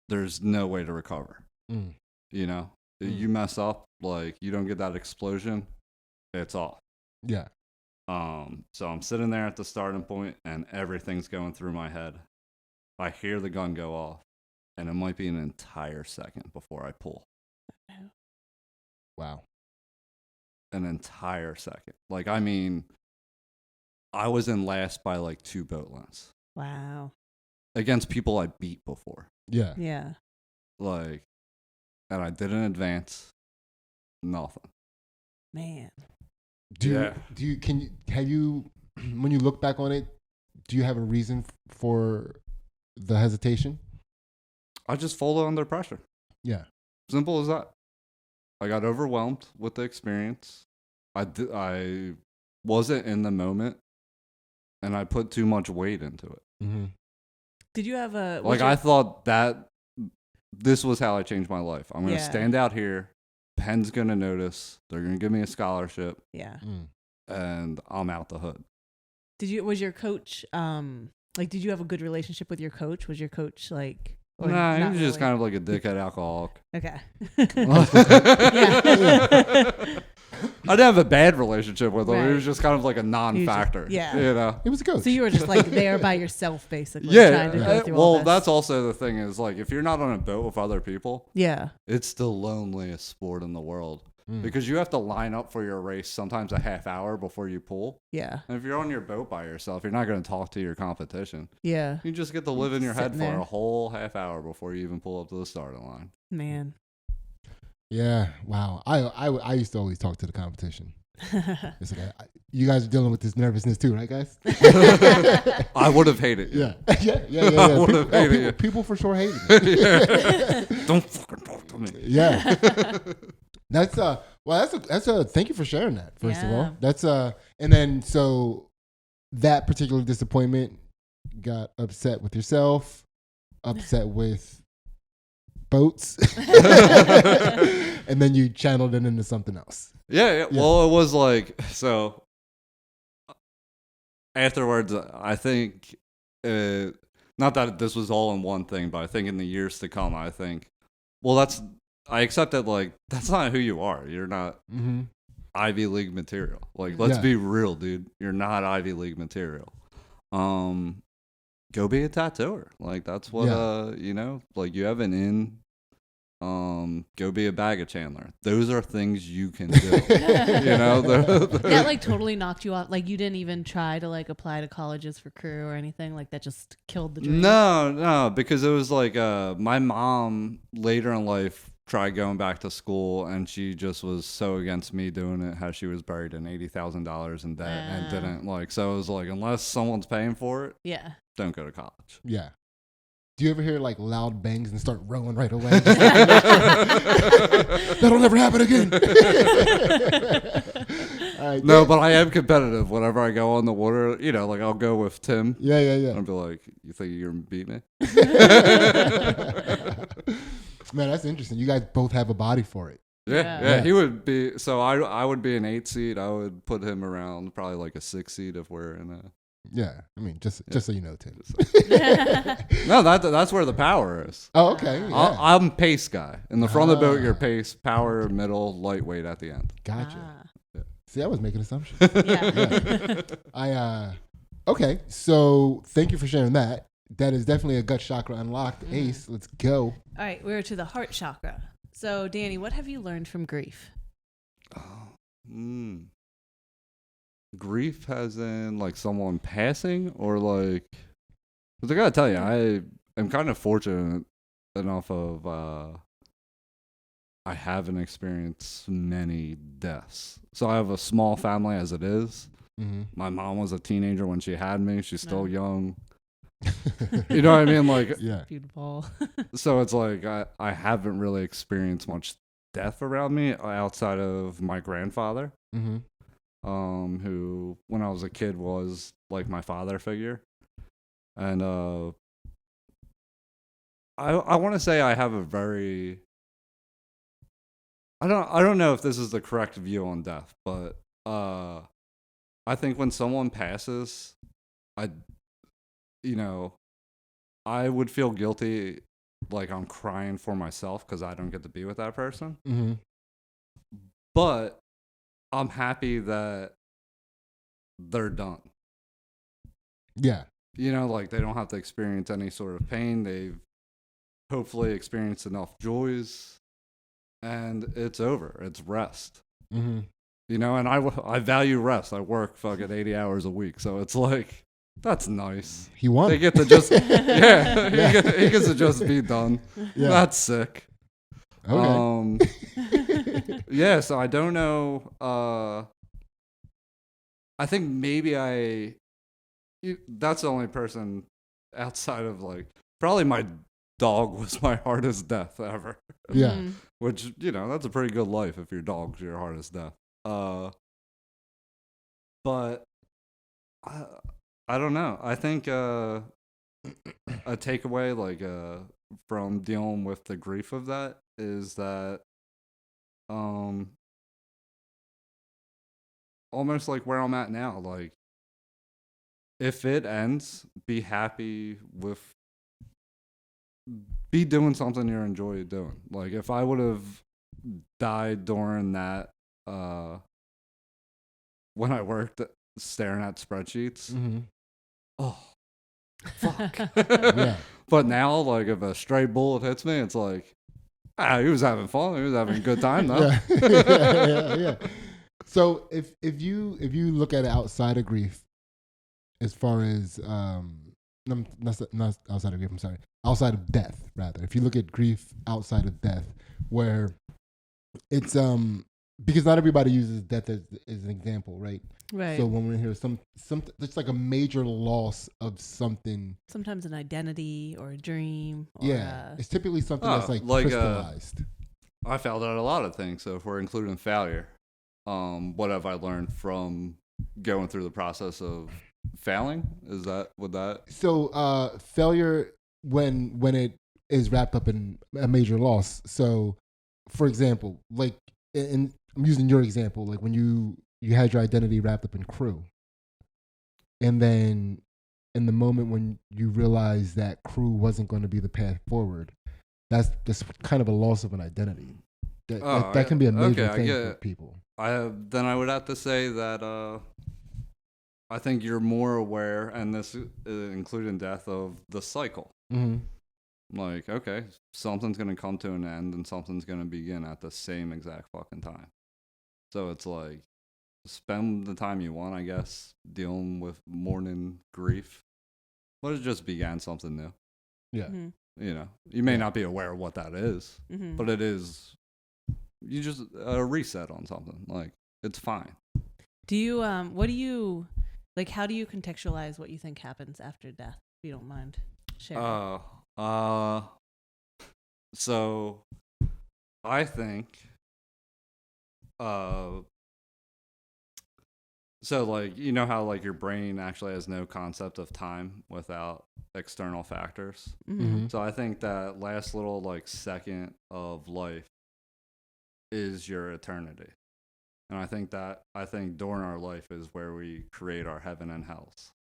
there's no way to recover. Mm. You know, you mess up, like you don't get that explosion, it's off. Yeah. So I'm sitting there at the starting point and everything's going through my head. I hear the gun go off and it might be an entire second before I pull. Wow. An entire second. Like, I mean, I was in last by like 2 boat lengths Wow. against people I beat before. Yeah. Yeah. Like, and I didn't advance. Nothing. Man. Have you, when you look back on it, do you have a reason for the hesitation? I just folded under pressure. Yeah. Simple as that. I got overwhelmed with the experience. I wasn't in the moment, and I put too much weight into it. Mm-hmm. Did you have a Like, I thought that this was how I changed my life. I'm going to Yeah. stand out here. Penn's going to notice. They're going to give me a scholarship, Yeah. Mm. and I'm out the hood. Was your coach like, did you have a good relationship with your coach? Was your coach like, or Nah, he not was just really? kind of like a dickhead alcoholic. Okay. Yeah. I didn't have a bad relationship with him. Right. He was just kind of like a non-factor. yeah. You know? It was a coach. So you were just like there by yourself, basically. Yeah. Trying to go through all Well, this. that's also the thing is, like, if you're not on a boat with other people, Yeah. it's the loneliest sport in the world. Mm. Because you have to line up for your race sometimes a half hour before you pull. Yeah. And if you're on your boat by yourself, you're not going to talk to your competition. Yeah. You just get to live in your head Sitting for there. a whole half hour before you even pull up to the starting line. Man. Yeah. Wow. I used to always talk to the competition. It's like, you guys are dealing with this nervousness too, right, guys? I would have hated you. Yeah. I would've hated you. People for sure hated me. Don't fucking talk to me. Yeah. That's Well, that's a thank you for sharing that. First of Yeah. all, that's and then so that particular disappointment got upset with yourself, upset with boats, and then you channeled it into something else. Yeah. Well, it was like, so afterwards, I think, not that this was all in one thing, but I think in the years to come, I think, well, I accept that, like, that's not who you are. You're not Mm-hmm. Ivy League material. Like, let's Yeah. be real, dude. You're not Ivy League material. Go be a tattooer. Like, that's what, like, you have an in. Go be a baggage handler. Those are things you can do. That like totally knocked you off. Like you didn't even try to like apply to colleges for crew or anything. Like that just killed the dream. No, because it was like my mom later in life tried going back to school, and she just was so against me doing it. How she was buried in $80,000 in debt and didn't like. So it was like, unless someone's paying for it, Yeah. don't go to college. Yeah. Do you ever hear like loud bangs and start rowing right away? That'll never happen again. All right, No, but I am competitive. Whenever I go on the water, like I'll go with Tim. yeah. And I'll be like, "You think you're gonna beat me?" Man, that's interesting. You guys both have a body for it. Yeah. He would be. So I would be an 8 seed. I would put him around probably like a 6 seed if we're in a. Yeah, I mean, just so you know, Tim. No, that's where the power is. Oh, okay. Yeah. I'm pace guy. In the front of the boat, you're pace, power, middle, lightweight at the end. Gotcha. Ah. See, I was making assumptions. Yeah. Okay, so thank you for sharing that. That is definitely a gut chakra unlocked. Ace, let's go. All right, we're to the heart chakra. So, Danny, what have you learned from grief? Grief as in like someone passing, or like, because I gotta tell you, I am kind of fortunate enough of I haven't experienced many deaths. So I have a small family as it is. Mm-hmm. My mom was a teenager when she had me. She's still young. You know what I mean? Like, Yeah. Beautiful. so it's like I haven't really experienced much death around me outside of my grandfather. Mm-hmm. Who when I was a kid was like my father figure. And I want to say I have a very I don't know if this is the correct view on death, but I think when someone passes, I would feel guilty, like I'm crying for myself because I don't get to be with that person. Mm-hmm. But I'm happy that they're done. Yeah. Like they don't have to experience any sort of pain. They've hopefully experienced enough joys, and it's over. It's rest. Mm-hmm. And I value rest. I work fucking 80 hours a week, so it's like, that's nice. He won. They get to just, he gets to just be done. Yeah. That's sick. Okay. Yeah, so I don't know. I think maybe that's the only person outside of like, probably my dog was my hardest death ever. Yeah. Mhm. Which, that's a pretty good life if your dog's your hardest death. But I don't know. I think a takeaway like from dealing with the grief of that is that almost like where I'm at now, like if it ends, be happy with be doing something you enjoy doing. Like if I would have died during that when I worked staring at spreadsheets, Mm-hmm. oh fuck. Yeah. But now, like if a stray bullet hits me, it's like, he was having fun. He was having a good time though. Yeah. So if you look at it outside of grief, as far as not outside of grief, I'm sorry, outside of death rather. If you look at grief outside of death, where it's because not everybody uses death as an example, right? Right. So when we hear some it's like a major loss of something. Sometimes an identity or a dream. Or Yeah, it's typically something that's like like, crystallized. I failed at a lot of things. So if we're including failure, what have I learned from going through the process of failing? Would that? So failure when it is wrapped up in a major loss. So, for example, like I'm using your example, like when you had your identity wrapped up in crew, and then in the moment when you realized that crew wasn't going to be the path forward, that's kind of a loss of an identity. That can be a major thing for people. Then I would have to say that I think you're more aware, and this including death, of the cycle. Mm-hmm. Like, okay, something's going to come to an end and something's going to begin at the same exact fucking time. So it's like, spend the time you want, I guess, dealing with mourning grief. But it just began something new. Yeah. Mm-hmm. You know, you may not be aware of what that is, Mm-hmm. but it is, you just a reset on something. Like, it's fine. Do you, what do you, like, how do you contextualize what you think happens after death, if you don't mind sharing? So I think, so like, you know how like your brain actually has no concept of time without external factors. Mm-hmm. So I think that last little like second of life is your eternity. And I think during our life is where we create our heaven and hells.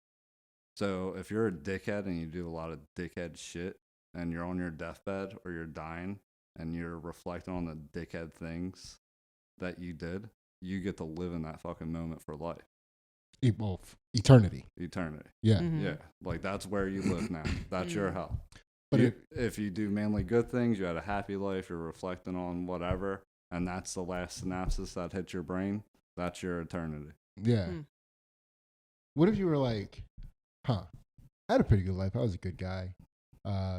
So if you're a dickhead and you do a lot of dickhead shit and you're on your deathbed or you're dying and you're reflecting on the dickhead things that you did, you get to live in that fucking moment for life. Well, eternity. Eternity. Yeah. Mm-hmm. Yeah. Like that's where you live now. That's your hell. But if you do mainly good things, you had a happy life, you're reflecting on whatever, and that's the last synapses that hits your brain, that's your eternity. yeah. Mm. What if you were like, I had a pretty good life. I was a good guy.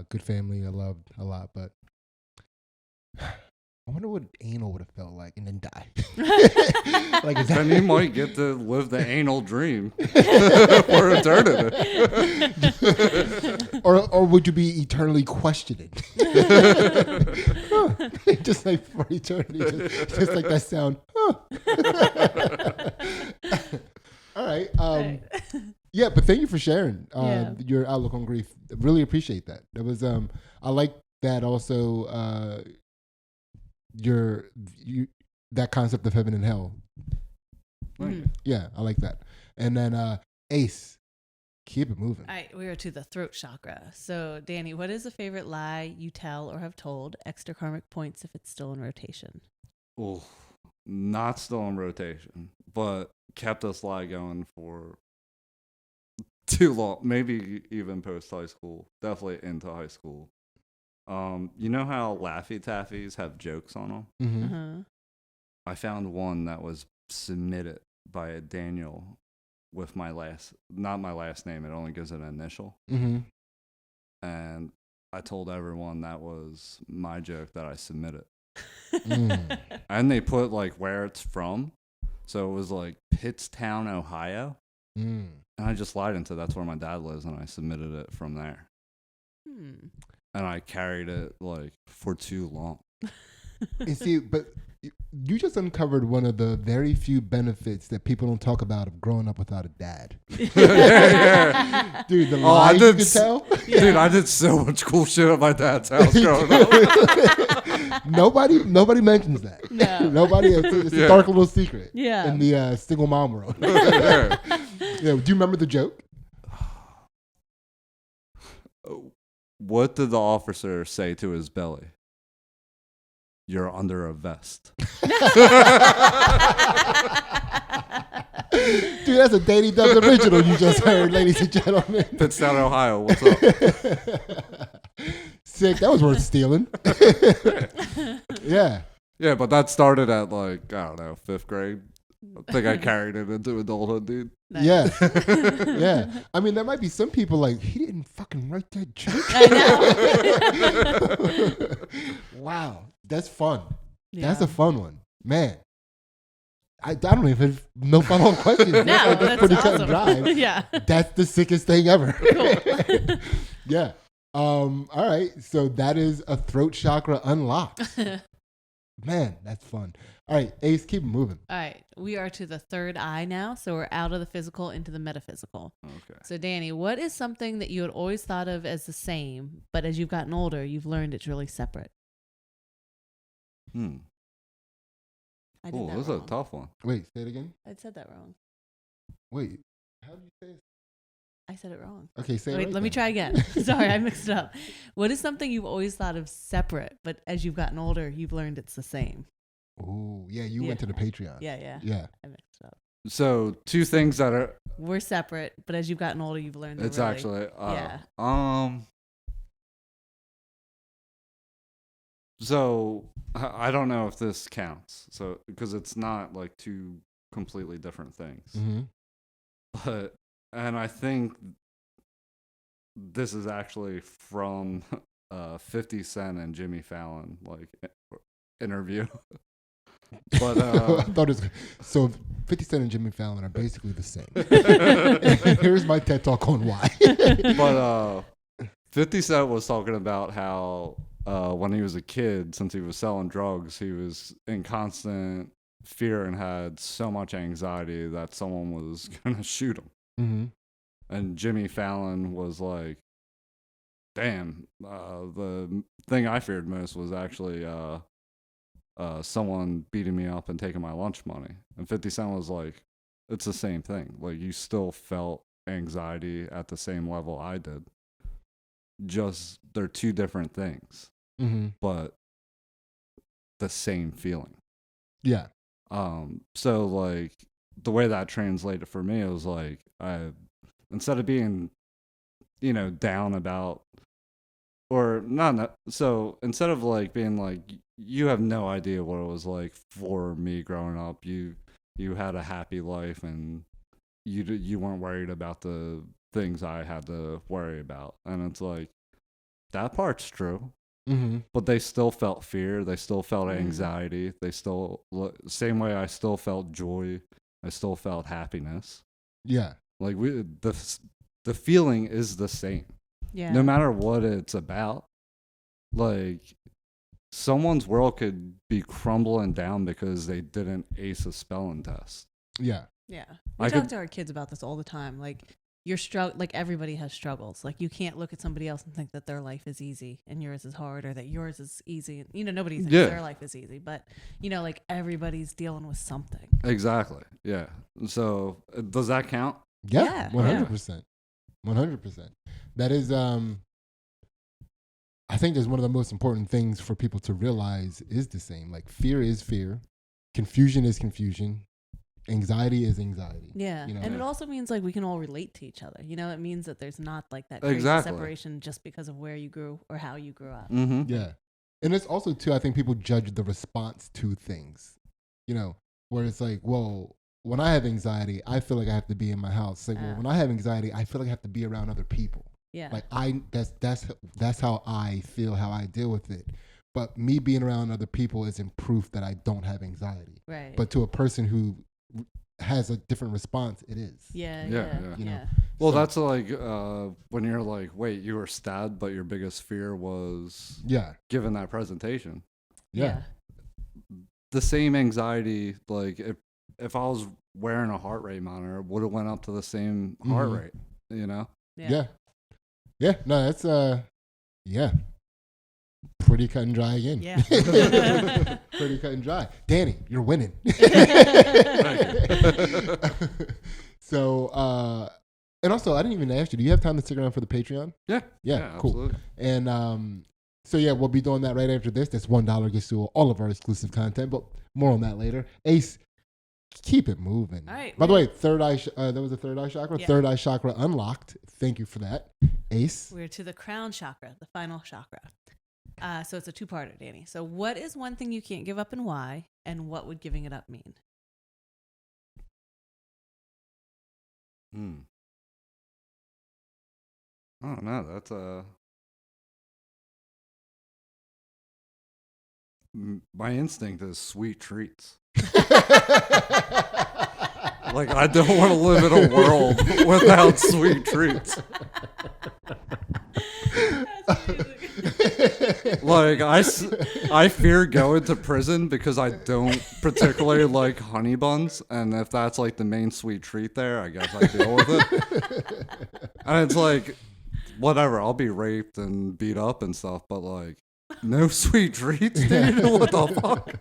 Good family. I loved a lot, but I wonder what anal would have felt like and then die. Like, is Then you might get to live the anal dream for eternity. or would you be eternally questioning? Just like for eternity. Just like that sound. All right. Yeah, but thank you for sharing your outlook on grief. Really appreciate that. That was I like that also that concept of heaven and hell. Mm. Yeah, I like that. And then Ace, keep it moving. All right, we are to the throat chakra. So, Danny, what is a favorite lie you tell or have told? Extra karmic points if it's still in rotation. Oh, not still in rotation, but kept this lie going for too long. Maybe even post high school. Definitely into high school. You know how Laffy Taffies have jokes on them? Mm-hmm. Uh-huh. I found one that was submitted by a Daniel with not my last name. It only gives an initial. Mm-hmm. And I told everyone that was my joke that I submitted. Mm. And they put like where it's from. So it was like Pittstown, Ohio. Mm. And I just lied and said that's where my dad lives, and I submitted it from there. Hmm. And I carried it like for too long. And see, but you just uncovered one of the very few benefits that people don't talk about of growing up without a dad. Yeah. Dude, the Oh, I lies did you could tell. Dude, I did so much cool shit at my dad's house growing up. Nobody mentions that. No. Nobody. It's a dark little secret. Yeah. In the single mom world. Yeah. Yeah. Do you remember the joke? What did the officer say to his belly? You're under a vest. Dude, that's a Danny Dubz original you just heard, ladies and gentlemen. Pittstown, Ohio. What's up? Sick. That was worth stealing. Yeah. Yeah, but that started at like, I don't know, 5th grade. I think I carried it into adulthood, dude. Nice. Yeah. Yeah. I mean, there might be some people like, he didn't fucking write that joke. I know. Wow. That's fun. Yeah. That's a fun one. Man. I don't even have no follow-up questions. No, That's that's pretty cut awesome. and dry. Yeah. That's the sickest thing ever. Cool. Yeah. All right. So that is a throat chakra unlocked. Man, that's fun. All right, Ace, keep it moving. All right, we are to the third eye now, so we're out of the physical into the metaphysical. Okay. So, Danny, what is something that you had always thought of as the same, but as you've gotten older, you've learned it's really separate? Hmm. I did Oh, that this is wrong. a tough one. Wait, say it again. I said that wrong. Wait, how did you say it? I said it wrong. Okay, say it Wait, right let me then. try again. Sorry, I mixed it up. What is something you've always thought of separate, but as you've gotten older, you've learned it's the same? Oh, yeah, you went to Yeah. the Patreon. Yeah. Yeah. I mixed it up. So two things that are. We're separate, but as you've gotten older, you've learned. It's really, actually. yeah. So I don't know if this counts. So because it's not like two completely different things. Mm-hmm. But and I think this is actually from 50 Cent and Jimmy Fallon interview. But I thought it was so 50 Cent and Jimmy Fallon are basically the same. Here's my TED talk on why. but 50 Cent was talking about how when he was a kid, since he was selling drugs, he was in constant fear and had so much anxiety that someone was gonna shoot him. Mm-hmm. And Jimmy Fallon was like, damn, the thing I feared most was actually someone beating me up and taking my lunch money. And 50 Cent was like, it's the same thing. Like, you still felt anxiety at the same level I did. Just, they're two different things, Mm-hmm. but the same feeling. Yeah. So like the way that translated for me, it was like instead of being, down about or not, so instead of like being like you have no idea what it was like for me growing up, you had a happy life and you weren't worried about the things I had to worry about, and it's like that part's true. Mm-hmm. But they still felt fear. They still felt Mm. anxiety. They still, same way I still felt joy. I still felt happiness. Yeah. Like the feeling is the same. Yeah. No matter what it's about. Like someone's world could be crumbling down because they didn't ace a spelling test. Yeah. Yeah. I We talk could- to our kids about this all the time. Like like everybody has struggles. Like you can't look at somebody else and think that their life is easy and yours is hard, or that yours is easy. Nobody thinks Yeah. their life is easy, but like everybody's dealing with something. Exactly. Yeah. So does that count? Yeah. Yeah, 100%. 100%. That is, I think that's one of the most important things for people to realize is the same. Like fear is fear. Confusion is confusion. Anxiety is anxiety. Yeah. You know? And it also means like we can all relate to each other. It means that there's not like that crazy Exactly. separation just because of where you grew or how you grew up. Mm-hmm. Yeah. And it's also, too, I think people judge the response to things, where it's like, well, when I have anxiety, I feel like I have to be in my house. Like, well, when I have anxiety, I feel like I have to be around other people. Yeah. Like that's how I feel, how I deal with it. But me being around other people isn't proof that I don't have anxiety. right. But to a person who has a different response, it is. yeah. Yeah, you know. Yeah. Well, So- that's like when you're like, wait, you were stabbed, but your biggest fear was Yeah. given that presentation. Yeah. The same anxiety, like if I was wearing a heart rate monitor, would have went up to the same heart Mhm. rate, you know? Yeah. Yeah. No, that's yeah. Pretty cut and dry again. Yeah. Pretty cut and dry. Danny, you're winning. So and also I didn't even ask you, do you have time to stick around for the Patreon? Yeah. Yeah, cool. Absolutely. And so yeah, we'll be doing that right after this. That's $1 gets you all of our exclusive content, but more on that later. Ace, keep it moving. All right, By the way, third eye. That was a third eye chakra. Yeah. Third eye chakra unlocked. Thank you for that, Ace. We're to the crown chakra, the final chakra. So it's a two-parter, Danny. So what is one thing you can't give up and why? And what would giving it up mean? I don't know. That's my instinct is sweet treats. Like, I don't want to live in a world without sweet treats. That's amazing. Like, I fear going to prison because I don't particularly like honey buns. And if that's like the main sweet treat there, I guess I deal with it. And it's like, whatever, I'll be raped and beat up and stuff, but like, no sweet treats, dude? What the fuck?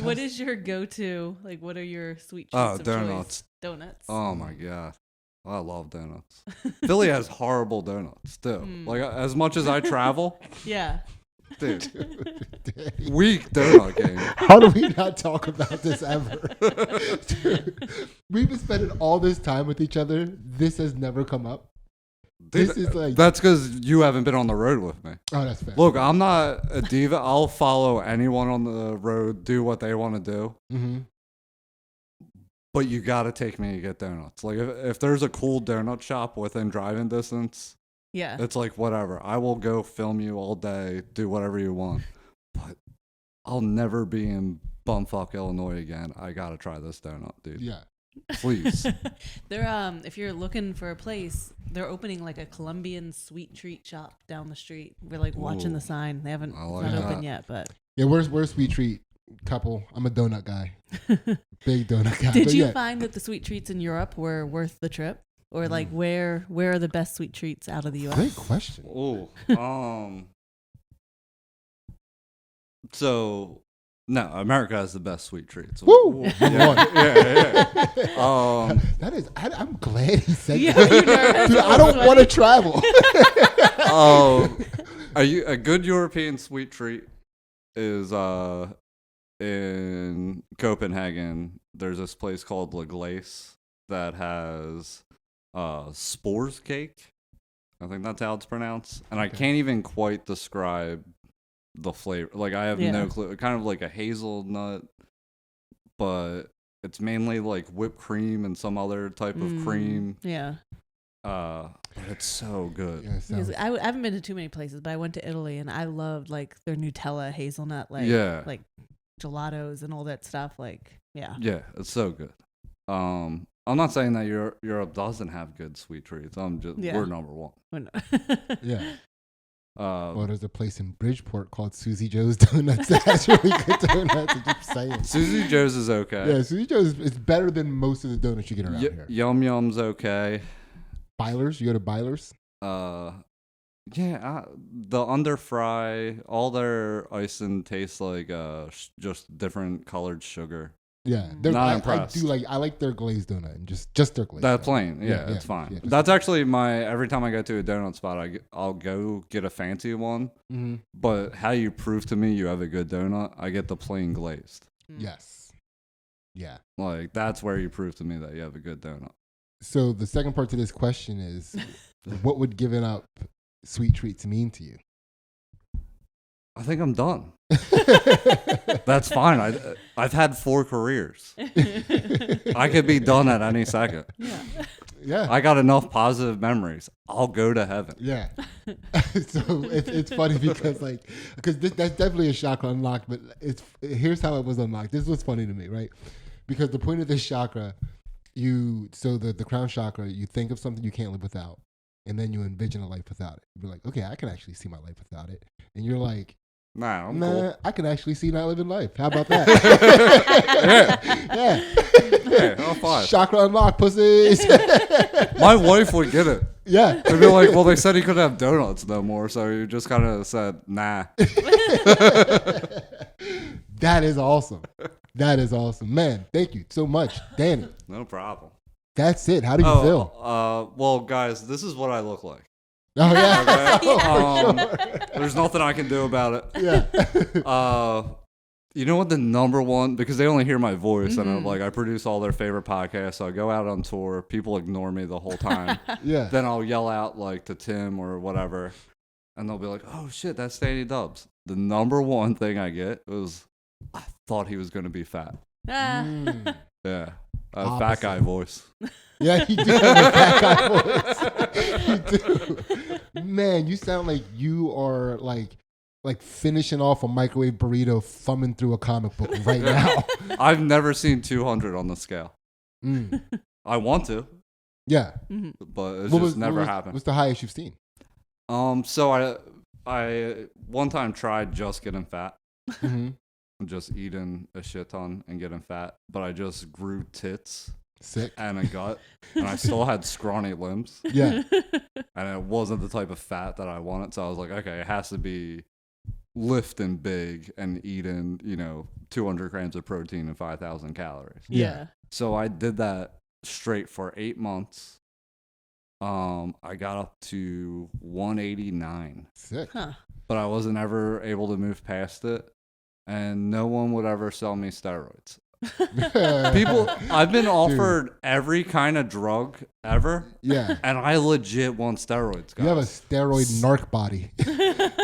What is your go-to? Like, what are your sweet treats Oh, of donuts. choice? Donuts. Oh my God. I love donuts. Philly has horrible donuts, too. Like, as much as I travel, Yeah. dude, weak donut game. How do we not talk about this ever? Dude, we've been spending all this time with each other. This has never come up. Dude, This is like, that's because you haven't been on the road with me. oh, that's fair. Look, I'm not a diva. I'll follow anyone on the road, do what they want to do. Mm-hmm. But you got to take me to get donuts. Like, if there's a cool donut shop within driving distance, Yeah. it's like, whatever. I will go film you all day, do whatever you want. But I'll never be in bumfuck Illinois again. I got to try this donut, dude. Yeah. Please. They're if you're looking for a place, they're opening like a Colombian sweet treat shop down the street. We're like watching Ooh. the sign. They haven't I it's like not that. open yet, but Yeah, where's Sweet Treat couple? I'm a donut guy. Big donut guy. did But you yeah. find that the sweet treats in Europe were worth the trip? Or like where are the best sweet treats out of the US? Great question. Oh, so no, America has the best sweet treats. Woo! Yeah, Number one. yeah. That is, I'm glad he said Yeah, that. you're nervous. Dude, I don't want to travel. A good European sweet treat is in Copenhagen. There's this place called La Glace that has spores cake. I think that's how it's pronounced, and I can't even quite describe the flavor. Like, I have no clue. Kind of like a hazelnut, but it's mainly like whipped cream and some other type of cream. Yeah. But it's so good. Yeah, Because sounds- I haven't been to too many places, but I went to Italy and I loved like their Nutella hazelnut, like Yeah. like gelatos and all that stuff. Like, yeah. Yeah, it's so good. I'm not saying that Europe doesn't have good sweet treats. We're number one. yeah. Uh, Well, there's a place in Bridgeport called Susie Joe's Donuts that has really good donuts. I'm just saying. Susie Joe's is okay. Yeah, Susie Joe's is better than most of the donuts you get around here. Yum Yum's okay. Byler's, you go to Byler's? Yeah, the under fry, all their icing tastes like just different colored sugar. Yeah, Not impressed. I like their glazed donut and just their glazed. That's donut. plain. Yeah, it's fine. yeah, just- That's actually every time I go to a donut spot, I'll go get a fancy one. Mhm. But how you prove to me you have a good donut, I get the plain glazed. Yes. Yeah. Like, that's where you prove to me that you have a good donut. So the second part to this question is, what would giving up sweet treats mean to you? I think I'm done. That's fine. I've had 4 careers. I could be done at any second. Yeah. Yeah. I got enough positive memories. I'll go to heaven. Yeah. So it's funny because that's definitely a chakra unlocked, but here's how it was unlocked. This was funny to me, right? Because the point of this chakra, the crown chakra, you think of something you can't live without, and then you envision a life without it. You're like, okay, I can actually see my life without it. And you're like, Nah, I'm nah, cool. I can actually see not living life. How about that? Yeah, I'll fine. Chakra unlocked, pussies. My wife would get it. Yeah. They'd be like, well, they said he couldn't have donuts no more, so you just kind of said, nah. That is awesome. That is awesome. Man, thank you so much, Danny. No problem. That's it. How do you feel? Well, guys, this is what I look like. Oh, yeah. Okay? Oh, for sure. There's nothing I can do about it. Yeah. You know what the number one, because they only hear my voice, and I produce all their favorite podcasts, so I go out on tour, people ignore me the whole time. Yeah. Then I'll yell out to Tim or whatever, and they'll be like, oh shit, that's Danny Dubz. The number one thing I get was, I thought he was going to be fat. Ah. Mm. Yeah. A Opposite. fat guy voice. Yeah, you do have a fat guy voice. You do. Man, you sound like you are like finishing off a microwave burrito, thumbing through a comic book right now. I've never seen 200 on the scale. Mm. I want to, Yeah. but it's just never happened. What's the highest you've seen? So I one time tried just getting fat, Mhm. just eating a shit ton and getting fat, but I just grew tits Sick. and a gut, and I still had scrawny limbs, Yeah. and it wasn't the type of fat that I wanted. So I was like, okay, it has to be lifting big and eating, 200 grams of protein and 5,000 calories. Yeah. So I did that straight for 8 months. I got up to 189, Sick. Huh. but I wasn't ever able to move past it, and no one would ever sell me steroids. People, I've been offered every kind of drug ever, Yeah. and I legit want steroids, guys. You have a steroid narc body.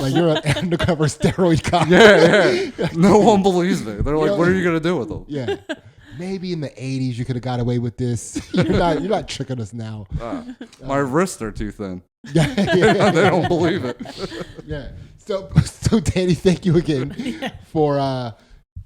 Like you're an undercover steroid cop. yeah. No one believes me. They're like, Yo. what are you gonna do with them? Yeah. Maybe in the 80s you could have got away with this. You're not tricking us now. My wrists are too thin. Yeah. Yeah. They don't believe it. Yeah. So Danny, thank you again for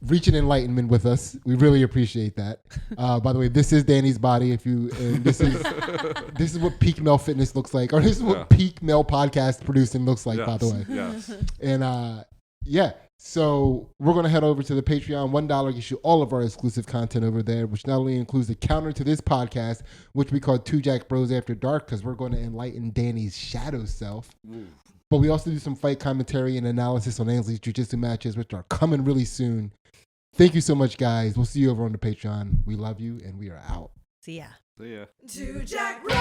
reaching enlightenment with us. We really appreciate that. By the way, this is Danny's body. This is what peak male fitness looks like, or this is what peak male podcast producing looks like. Yes, By the way, yes. and yeah. So we're gonna head over to the Patreon. $1 gets you all of our exclusive content over there, which not only includes the counter to this podcast, which we call Two Jack Bros After Dark, because we're going to enlighten Danny's shadow self. But we also do some fight commentary and analysis on Ansley's jiu-jitsu matches, which are coming really soon. Thank you so much, guys. We'll see you over on the Patreon. We love you, and we are out. See ya. See ya. Two Jack Bros.